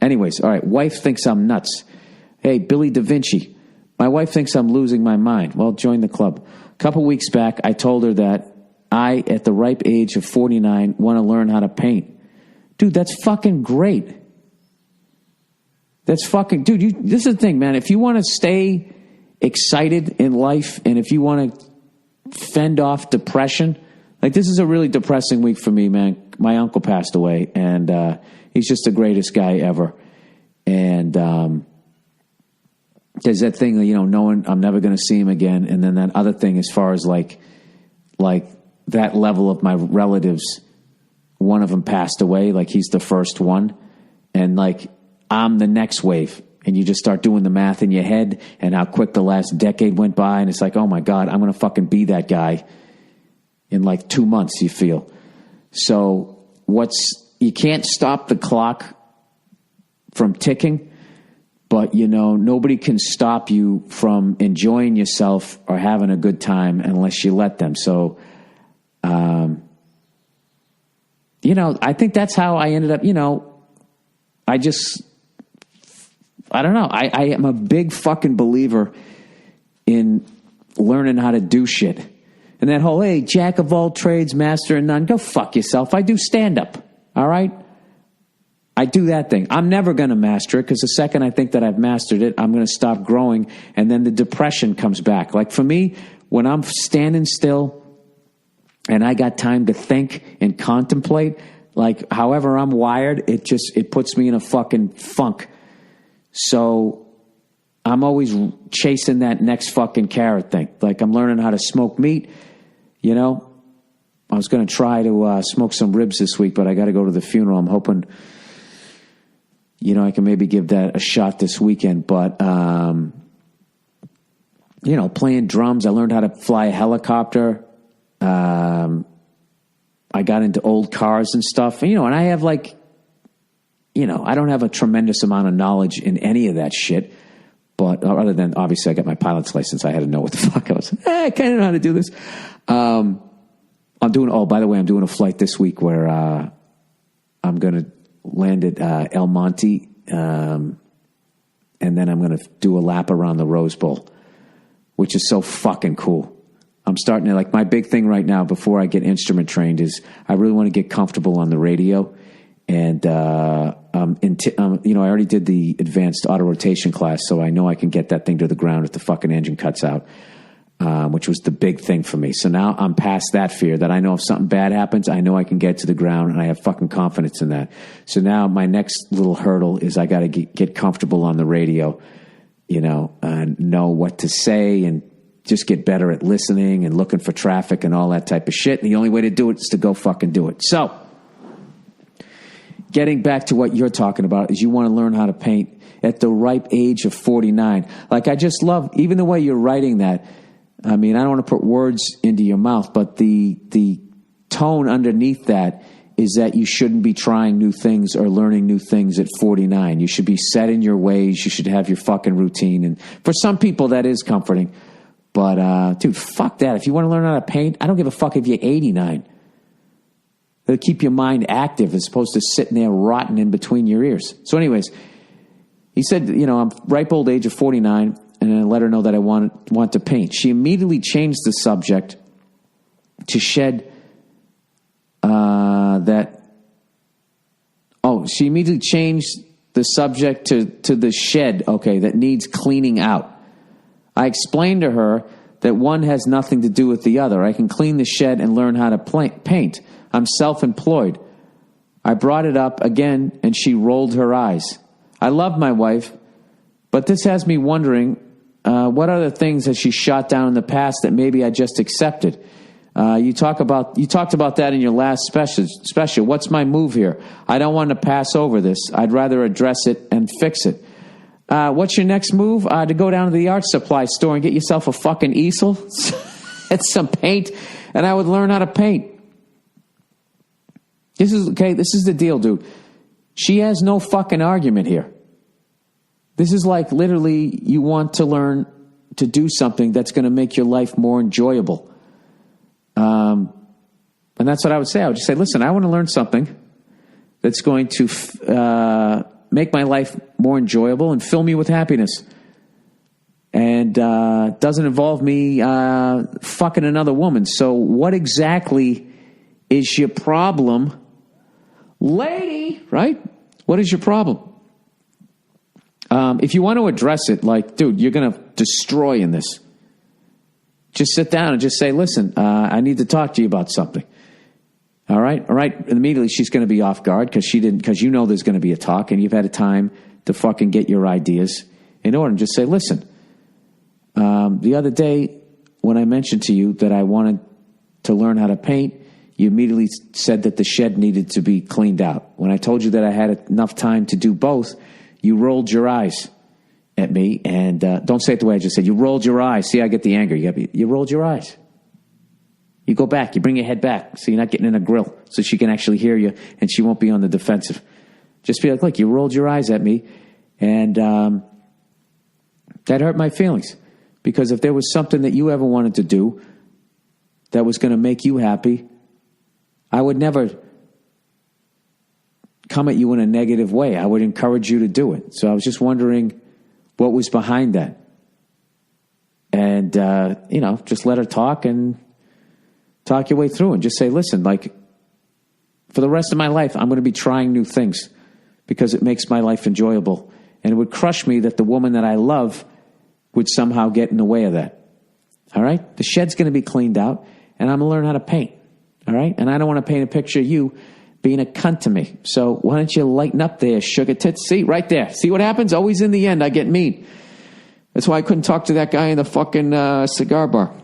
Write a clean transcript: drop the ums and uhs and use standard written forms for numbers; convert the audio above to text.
Anyways, all right, wife thinks I'm nuts. Hey, Billy Da Vinci, my wife thinks I'm losing my mind. Well, join the club. A couple weeks back, I told her that I, at the ripe age of 49, want to learn how to paint. Dude, that's fucking great. That's fucking... Dude, this is the thing, man. If you want to stay excited in life and if you want to fend off depression... Like, this is a really depressing week for me, man. My uncle passed away, and he's just the greatest guy ever. And there's that thing, knowing I'm never going to see him again. And then that other thing as far as, like that level of my relatives, one of them passed away. Like, he's the first one. And, like, I'm the next wave. And you just start doing the math in your head and how quick the last decade went by. And it's like, oh, my God, I'm going to fucking be that guy. In like 2 months, you feel. So you can't stop the clock from ticking, but, nobody can stop you from enjoying yourself or having a good time unless you let them. So, I think that's how I ended up, I don't know. I am a big fucking believer in learning how to do shit. And that whole, hey, jack of all trades, master of none, go fuck yourself. I do stand-up, all right? I do that thing. I'm never going to master it because the second I think that I've mastered it, I'm going to stop growing, and then the depression comes back. Like for me, when I'm standing still and I got time to think and contemplate, like however I'm wired, it puts me in a fucking funk. So I'm always chasing that next fucking carrot thing. Like I'm learning how to smoke meat. I was going to try to smoke some ribs this week, but I got to go to the funeral. I'm hoping, I can maybe give that a shot this weekend. But, playing drums, I learned how to fly a helicopter. I got into old cars and stuff. And I have I don't have a tremendous amount of knowledge in any of that shit. But other than, obviously, I got my pilot's license. I had to know what the fuck I was. I kind of know how to do this. By the way, I'm doing a flight this week where I'm going to land at El Monte, and then I'm going to do a lap around the Rose Bowl, which is so fucking cool. I'm starting to, my big thing right now before I get instrument trained is I really want to get comfortable on the radio. And, I already did the advanced auto rotation class, so I know I can get that thing to the ground if the fucking engine cuts out, which was the big thing for me. So now I'm past that fear that I know if something bad happens, I know I can get to the ground, and I have fucking confidence in that. So now my next little hurdle is I got to get comfortable on the radio, and know what to say and just get better at listening and looking for traffic and all that type of shit. And the only way to do it is to go fucking do it. So, getting back to what you're talking about is you want to learn how to paint at the ripe age of 49. Like, I just love, even the way you're writing that. I mean, I don't want to put words into your mouth, but the tone underneath that is that you shouldn't be trying new things or learning new things at 49. You should be set in your ways. You should have your fucking routine. And for some people, that is comforting. But, dude, fuck that. If you want to learn how to paint, I don't give a fuck if you're 89. It'll keep your mind active as opposed to sitting there rotting in between your ears. So anyways, he said, I'm ripe old age of 49, and I let her know that I want to paint. She immediately changed the subject to shed she immediately changed the subject to the shed, that needs cleaning out. I explained to her that one has nothing to do with the other. I can clean the shed and learn how to paint. I'm self-employed. I brought it up again, and she rolled her eyes. I love my wife, but this has me wondering, what other things has she shot down in the past that maybe I just accepted? You talked about that in your last special. What's my move here? I don't want to pass over this. I'd rather address it and fix it. What's your next move? To go down to the art supply store and get yourself a fucking easel and some paint, and I would learn how to paint. This is the deal, dude. She has no fucking argument here. This is like literally you want to learn to do something that's going to make your life more enjoyable. And that's what I would say. I would just say, listen, I want to learn something that's going to make my life more enjoyable and fill me with happiness. And doesn't involve me fucking another woman. So what exactly is your problem, lady? Right? What is your problem? If you want to address it, like, dude, you're going to destroy in this. Just sit down and just say, listen, I need to talk to you about something. All right? All right? And immediately she's going to be off guard because you know there's going to be a talk and you've had a time to fucking get your ideas in order. And just say, listen, the other day when I mentioned to you that I wanted to learn how to paint, you immediately said that the shed needed to be cleaned out. When I told you that I had enough time to do both, you rolled your eyes at me. And don't say it the way I just said. You rolled your eyes. See, I get the anger. You rolled your eyes. You go back. You bring your head back so you're not getting in a grill so she can actually hear you and she won't be on the defensive. Just be like, look, you rolled your eyes at me. And that hurt my feelings. Because if there was something that you ever wanted to do that was going to make you happy, I would never come at you in a negative way. I would encourage you to do it. So I was just wondering what was behind that. And, just let her talk and talk your way through and just say, listen, like, for the rest of my life, I'm going to be trying new things because it makes my life enjoyable. And it would crush me that the woman that I love would somehow get in the way of that. All right? The shed's going to be cleaned out, and I'm going to learn how to paint. All right? And I don't want to paint a picture of you being a cunt to me. So why don't you lighten up there, sugar tits? See, right there. See what happens? Always in the end, I get mean. That's why I couldn't talk to that guy in the fucking cigar bar.